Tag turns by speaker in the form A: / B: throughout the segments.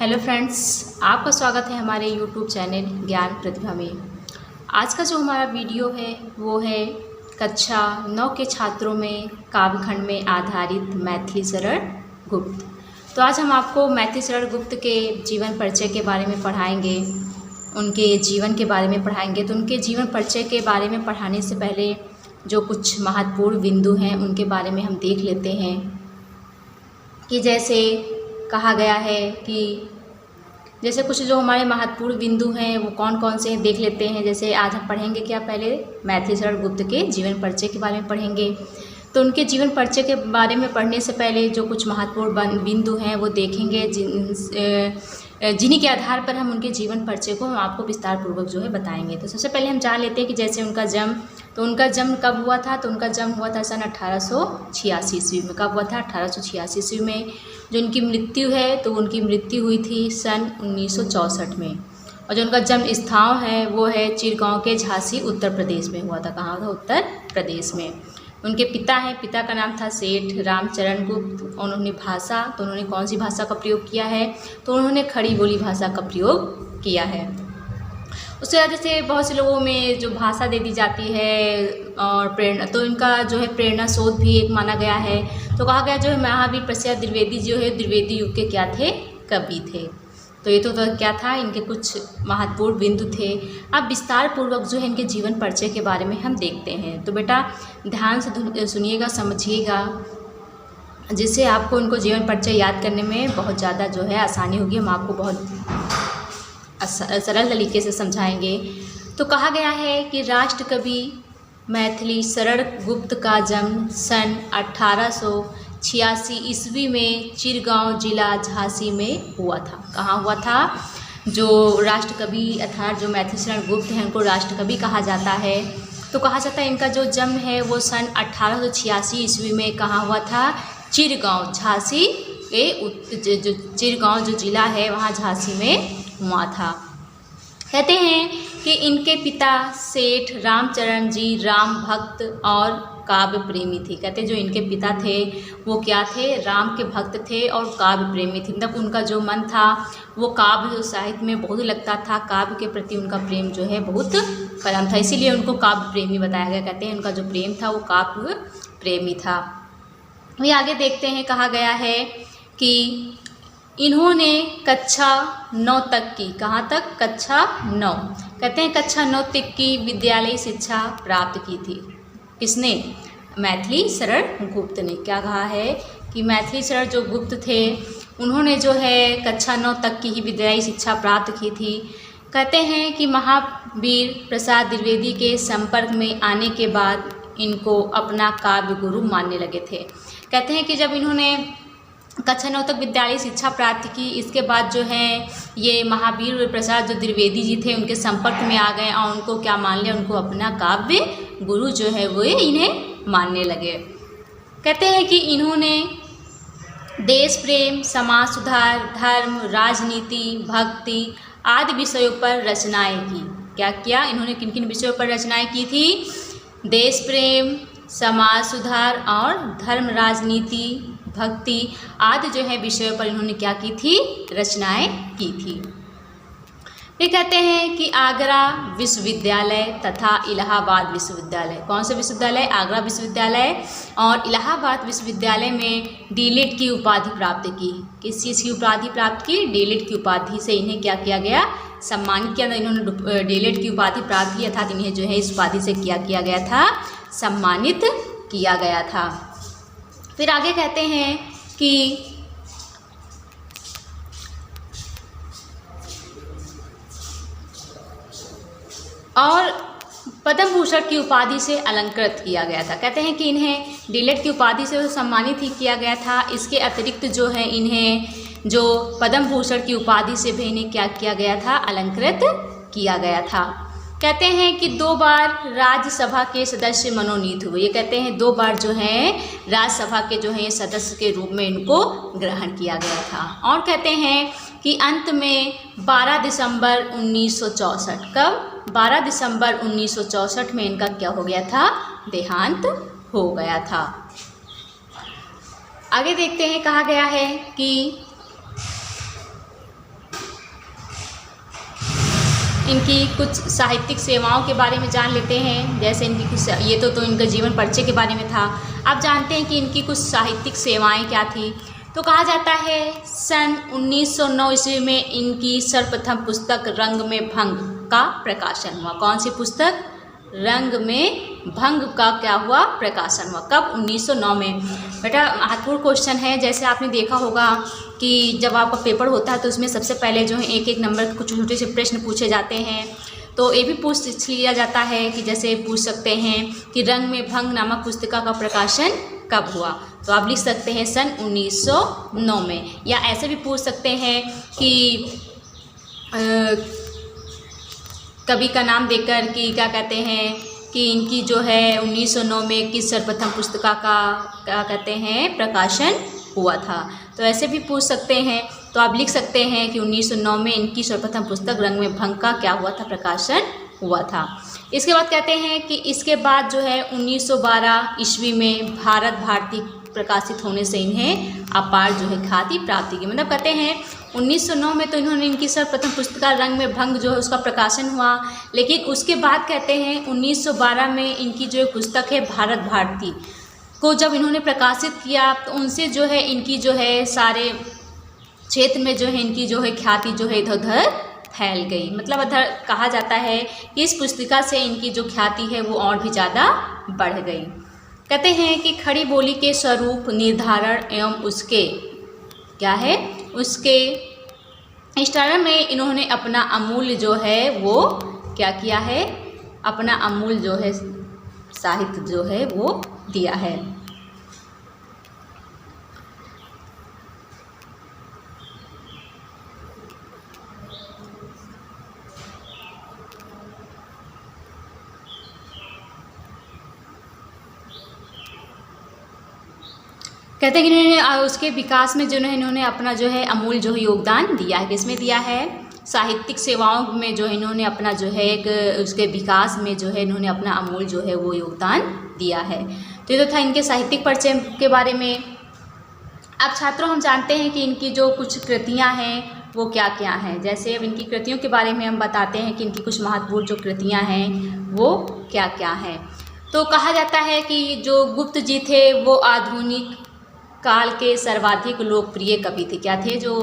A: Hello friends, आपका स्वागत है हमारे यूट्यूब चैनल ज्ञान प्रतिभा में। आज का जो हमारा वीडियो है वो है कक्षा 9 के छात्रों में काव्यखंड में आधारित मैथिली शरण गुप्त। तो आज हम आपको मैथिली शरण गुप्त के जीवन परिचय के बारे में पढ़ाएंगे, उनके जीवन के बारे में पढ़ाएंगे। तो उनके जीवन परिचय के बारे में पढ़ाने से पहले जो कुछ महत्वपूर्ण बिंदु हैं उनके बारे में हम देख लेते हैं कि जैसे कहा गया है कि जैसे कुछ जो हमारे महत्वपूर्ण बिंदु हैं वो कौन कौन से हैं देख लेते हैं। जैसे आज हम पढ़ेंगे क्या, पहले मैथिली शरण गुप्त के जीवन परिचय के बारे में पढ़ेंगे। तो उनके जीवन परिचय के बारे में पढ़ने से पहले जो कुछ महत्वपूर्ण बिंदु हैं वो देखेंगे, जिन्हीं के आधार पर हम उनके जीवन परिचय को हम आपको विस्तार पूर्वक जो है बताएंगे। तो सबसे पहले हम जान लेते हैं कि जैसे उनका जन्म, तो उनका जन्म कब हुआ था। तो उनका जन्म हुआ था सन 1886 ईस्वी में। कब हुआ था? 1886 ईस्वी में। जो उनकी मृत्यु है तो उनकी मृत्यु हुई थी सन 1964 में। और जो उनका जन्म स्थान है वो है चिरगांव के झांसी, उत्तर प्रदेश में हुआ था। कहाँ था? उत्तर प्रदेश में। उनके पिता हैं, पिता का नाम था सेठ रामचरण गुप्त। उन्होंने भाषा, तो उन्होंने कौन सी भाषा का प्रयोग किया है? तो उन्होंने खड़ी बोली भाषा का प्रयोग किया है। उसके बाद जैसे बहुत से लोगों में जो भाषा दे दी जाती है और प्रेरणा, तो इनका जो है प्रेरणा स्रोत भी एक माना गया है। तो कहा गया जो है महावीर प्रसाद द्विवेदी जो है द्विवेदी युग के क्या थे? कवि थे। तो ये तो क्या था, इनके कुछ महत्वपूर्ण बिंदु थे। अब विस्तार पूर्वक जो है इनके जीवन परिचय के बारे में हम देखते हैं। तो बेटा ध्यान से सुनिएगा, समझिएगा, जिससे आपको उनको जीवन परिचय याद करने में बहुत ज़्यादा जो है आसानी होगी। हम आपको बहुत सरल तरीके से समझाएंगे। तो कहा गया है कि राष्ट्र कवि मैथिली शरण गुप्त का जन्म सन 1886 ईस्वी में चिरगांव जिला झांसी में हुआ था। कहाँ हुआ था? जो राष्ट्र कवि अर्थात जो मैथिली शरण गुप्त हैं उनको राष्ट्र कवि कहा जाता है। तो कहा जाता है इनका जो जन्म है वो सन 1886 ईस्वी में कहाँ हुआ था? चिरगांव, झांसी के जो चिरगांव जो जिला है वहाँ झांसी में हुआ था। कहते हैं कि इनके पिता सेठ रामचरण जी राम भक्त और काव्य प्रेमी थे। कहते हैं जो इनके पिता थे वो क्या थे? राम के भक्त थे और काव्य प्रेमी थे। मतलब उनका जो मन था वो काव्य साहित्य में बहुत लगता था। काव्य के प्रति उनका प्रेम जो है बहुत परम था, इसीलिए उनको काव्य प्रेमी बताया गया। कहते हैं उनका जो प्रेम था वो काव्य प्रेमी था। वही आगे देखते हैं, कहा गया है कि इन्होंने कक्षा 9 तक की, कहाँ तक? कक्षा 9। कहते हैं कक्षा 9 तक की विद्यालयी शिक्षा प्राप्त की थी। किसने? मैथिली शरण गुप्त ने। क्या कहा है कि मैथिली शरण जो गुप्त थे उन्होंने जो है कक्षा 9 तक की ही विद्यालयी शिक्षा प्राप्त की थी। कहते हैं कि महावीर प्रसाद द्विवेदी के संपर्क में आने के बाद इनको अपना काव्य गुरु मानने लगे थे। कहते हैं कि जब इन्होंने कक्षा 9 तक विद्यालयी शिक्षा प्राप्त की, इसके बाद जो है ये महावीर प्रसाद जो द्विवेदी जी थे उनके संपर्क में आ गए और उनको क्या मान लिया? उनको अपना काव्य गुरु जो है वो इन्हें मानने लगे। कहते हैं कि इन्होंने देश प्रेम, समाज सुधार, धर्म, राजनीति, भक्ति आदि विषयों पर रचनाएं की। क्या किया इन्होंने? किन किन विषयों पर रचनाएं की थी? देश प्रेम, समाज सुधार और धर्म, राजनीति, भक्ति आदि जो है विषयों पर इन्होंने क्या की थी? रचनाएं की थी। ये कहते हैं कि आगरा विश्वविद्यालय तथा इलाहाबाद विश्वविद्यालय, कौन से विश्वविद्यालय? आगरा विश्वविद्यालय और इलाहाबाद विश्वविद्यालय में डीलिट की उपाधि प्राप्त की। किस चीज़ की उपाधि प्राप्त की? डीलिट की उपाधि से इन्हें क्या किया गया? सम्मानित किया। इन्होंने डीलिट की उपाधि प्राप्त की, अर्थात इन्हें जो है इस उपाधि से क्या किया गया था? सम्मानित किया गया था। फिर आगे कहते हैं कि और पद्म भूषण की उपाधि से अलंकृत किया गया था। कहते हैं कि इन्हें डीलिट की उपाधि से सम्मानित ही किया गया था। इसके अतिरिक्त जो है इन्हें जो पद्म भूषण की उपाधि से भी इन्हें क्या किया गया था? अलंकृत किया गया था। कहते हैं कि 2 बार राज्यसभा के सदस्य मनोनीत हुए। ये कहते हैं 2 बार जो है राज्यसभा के जो है सदस्य के रूप में इनको ग्रहण किया गया था। और कहते हैं कि अंत में 12 दिसंबर 1964, कब? 12 दिसंबर 1964 में इनका क्या हो गया था? देहांत हो गया था। आगे देखते हैं, कहा गया है कि इनकी कुछ साहित्यिक सेवाओं के बारे में जान लेते हैं। जैसे इनकी कुछ, ये तो इनका जीवन परिचय के बारे में था। अब जानते हैं कि इनकी कुछ साहित्यिक सेवाएं क्या थी। तो कहा जाता है सन 1909 ईस्वी में इनकी सर्वप्रथम पुस्तक रंग में भंग का प्रकाशन हुआ। कौन सी पुस्तक? रंग में भंग का क्या हुआ? प्रकाशन हुआ। कब? 1909 में। बेटा महत्वपूर्ण क्वेश्चन है। जैसे आपने देखा होगा कि जब आपका पेपर होता है तो उसमें सबसे पहले जो है एक एक नंबर के कुछ छोटे से प्रश्न पूछे जाते हैं। तो ये भी पूछ लिया जाता है कि जैसे पूछ सकते हैं कि रंग में भंग नामक पुस्तिका का प्रकाशन कब हुआ। तो आप लिख सकते हैं सन 1909 में। या ऐसे भी पूछ सकते हैं कि कवि का नाम देकर कि क्या कहते हैं कि इनकी जो है 1909 में किस सर्वप्रथम पुस्तिका का क्या कहते हैं प्रकाशन हुआ था। तो ऐसे भी पूछ सकते हैं। तो आप लिख सकते हैं कि 1909 में इनकी सर्वप्रथम पुस्तक रंग में भंग का क्या हुआ था? प्रकाशन हुआ था। इसके बाद कहते हैं कि इसके बाद जो है 1912 ईस्वी में भारत भारती प्रकाशित होने से इन्हें अपार जो है ख्याति प्राप्ति की। मतलब कहते हैं 1909 में तो इन्होंने इनकी सर्वप्रथम पुस्तिका रंग में भंग जो है उसका प्रकाशन हुआ। लेकिन उसके बाद कहते हैं 1912 में इनकी जो पुस्तक है भारत भारती को जब इन्होंने प्रकाशित किया तो उनसे जो है इनकी जो है सारे क्षेत्र में जो है इनकी जो है ख्याति जो है इधर उधर फैल गई। मतलब अधर कहा जाता है कि इस पुस्तिका से इनकी जो ख्याति है वो और भी ज़्यादा बढ़ गई। कहते हैं कि खड़ी बोली के स्वरूप निर्धारण एवं उसके क्या है उसके निष्ठारण में इन्होंने अपना अमूल्य जो है वो क्या किया है? अपना अमूल्य जो है साहित्य जो है वो दिया है। कहते हैं कि इन्होंने उसके विकास में जो है इन्होंने अपना जो है अमूल्य जो है योगदान दिया है। किसमें दिया है? साहित्यिक सेवाओं में जो है इन्होंने अपना जो है एक उसके विकास में जो है इन्होंने अपना अमूल्य जो है वो योगदान दिया है। तो ये तो था इनके साहित्यिक परिचय के बारे में। अब छात्रों हम जानते हैं कि इनकी जो कुछ कृतियाँ हैं वो क्या क्या हैं। जैसे अब इनकी कृतियों के बारे में हम बताते हैं कि इनकी कुछ महत्वपूर्ण जो कृतियाँ हैं वो क्या क्या हैं। तो कहा जाता है कि जो गुप्त जी थे वो आधुनिक काल के सर्वाधिक लोकप्रिय कवि थे। क्या थे? जो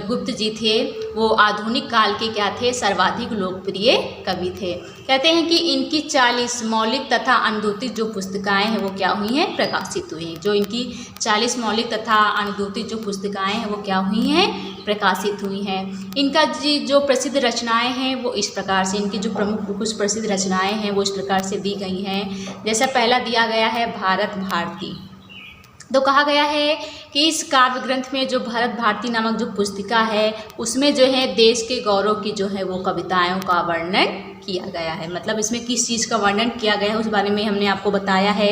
A: गुप्त जी थे वो आधुनिक काल के क्या थे? सर्वाधिक लोकप्रिय कवि थे। कहते हैं कि इनकी 40 मौलिक तथा अनुद्योतिक जो पुस्तिकाएं हैं वो क्या हुई हैं? प्रकाशित हुई हैं। जो इनकी 40 मौलिक तथा अनुद्योतिक जो पुस्तिकाएं हैं वो क्या हुई हैं? प्रकाशित हुई हैं। इनका जो प्रसिद्ध रचनाएं हैं वो इस प्रकार से, इनकी जो प्रमुख कुछ प्रसिद्ध रचनाएं हैं वो इस प्रकार से दी गई हैं। जैसा पहला दिया गया है भारत भारती। तो कहा गया है कि इस काव्य ग्रंथ में जो भारत भारती नामक जो पुस्तिका है उसमें जो है देश के गौरव की जो है वो कविताओं का वर्णन किया गया है। मतलब इसमें किस चीज़ का वर्णन किया गया है उस बारे में हमने आपको बताया है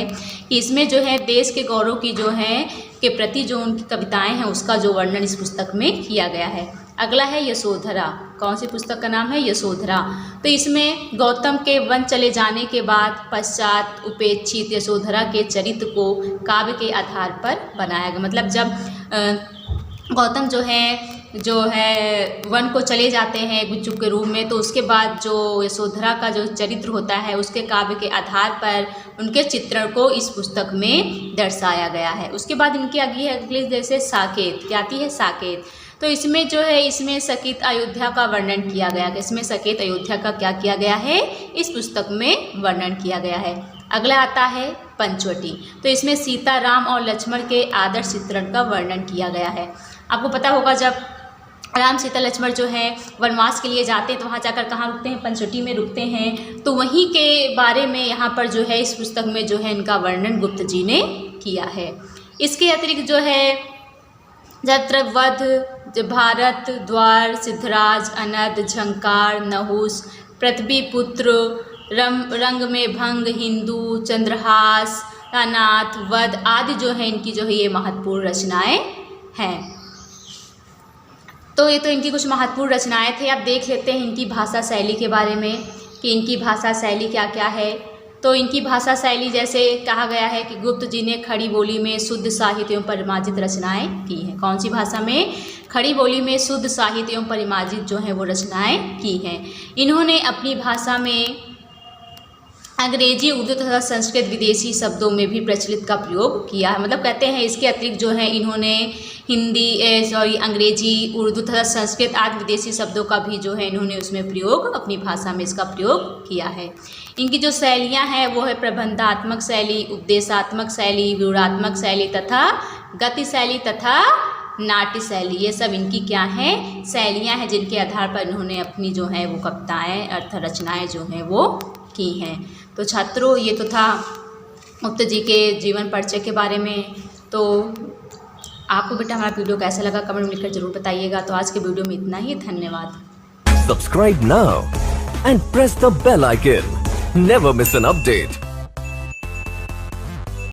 A: कि इसमें जो है देश के गौरव की जो है के प्रति जो उनकी कविताएं हैं उसका जो वर्णन इस पुस्तक में किया गया है। अगला है यशोधरा। कौन सी पुस्तक का नाम है? यशोधरा। तो इसमें गौतम के वन चले जाने के बाद पश्चात उपेक्षित यशोधरा के चरित्र को काव्य के आधार पर बनाया गया। मतलब जब गौतम जो है वन को चले जाते हैं बिच्छू के रूप में, तो उसके बाद जो यशोधरा का जो चरित्र होता है उसके काव्य के आधार पर उनके चित्रण को इस पुस्तक में दर्शाया गया है। उसके बाद इनकी अगली जैसे साकेत क्या आती है? साकेत। तो इसमें जो है इसमें सकेत अयोध्या का वर्णन किया गया है। इसमें सकेत अयोध्या का क्या किया गया है? इस पुस्तक में वर्णन किया गया है। अगला आता है पंचवटी। तो इसमें सीता राम और लक्ष्मण के आदर्श चित्रण का वर्णन किया गया है। आपको पता होगा जब राम सीता लक्ष्मण जो है वनवास के लिए जाते हैं तो वहाँ जाकर कहाँ रुकते हैं? पंचवटी में रुकते हैं। तो वहीं के बारे में यहाँ पर जो है इस पुस्तक में जो है इनका वर्णन गुप्त जी ने किया है। इसके अतिरिक्त जो है जत्रवध, भारत द्वार, सिद्धराज, अनद, झंकार, नहुस, पृथ्वीपुत्र, रंग में भंग, हिंदू, चंद्रहास, अनाथ, वध आदि जो है इनकी जो है ये महत्वपूर्ण रचनाएं हैं। तो ये तो इनकी कुछ महत्वपूर्ण रचनाएं थे। अब देख लेते हैं इनकी भाषा शैली के बारे में कि इनकी भाषा शैली क्या क्या है। तो इनकी भाषा शैली जैसे कहा गया है कि गुप्त जी ने खड़ी बोली में शुद्ध साहित्य एवं परिमार्जित रचनाएं की हैं। कौन सी भाषा में? खड़ी बोली में शुद्ध साहित्य एवं परिमार्जित जो है वो रचनाएं की हैं। इन्होंने अपनी भाषा में अंग्रेजी, उर्दू तथा संस्कृत विदेशी शब्दों में भी प्रचलित का प्रयोग किया है। मतलब कहते हैं इसके अतिरिक्त जो है इन्होंने अंग्रेजी, उर्दू तथा संस्कृत आदि विदेशी शब्दों का भी जो है इन्होंने उसमें प्रयोग, अपनी भाषा में इसका प्रयोग किया है। इनकी जो शैलियाँ हैं वो है प्रबंधात्मक शैली, उपदेशात्मक शैली, व्यूहात्मक शैली तथा गति शैली तथा नाट्य शैली। ये सब इनकी क्या हैं? शैलियाँ हैं जिनके आधार पर इन्होंने अपनी जो है वो कविताएँ अर्थ रचनाएँ जो हैं वो की हैं। तो छात्रों, ये तो था गुप्त जी के जीवन परिचय के बारे में। तो आपको बेटा हमारा वीडियो कैसा लगा कमेंट में लिखकर जरूर बताइएगा। तो आज के वीडियो में इतना ही, धन्यवाद।
B: Subscribe now and press the bell icon. Never miss an update.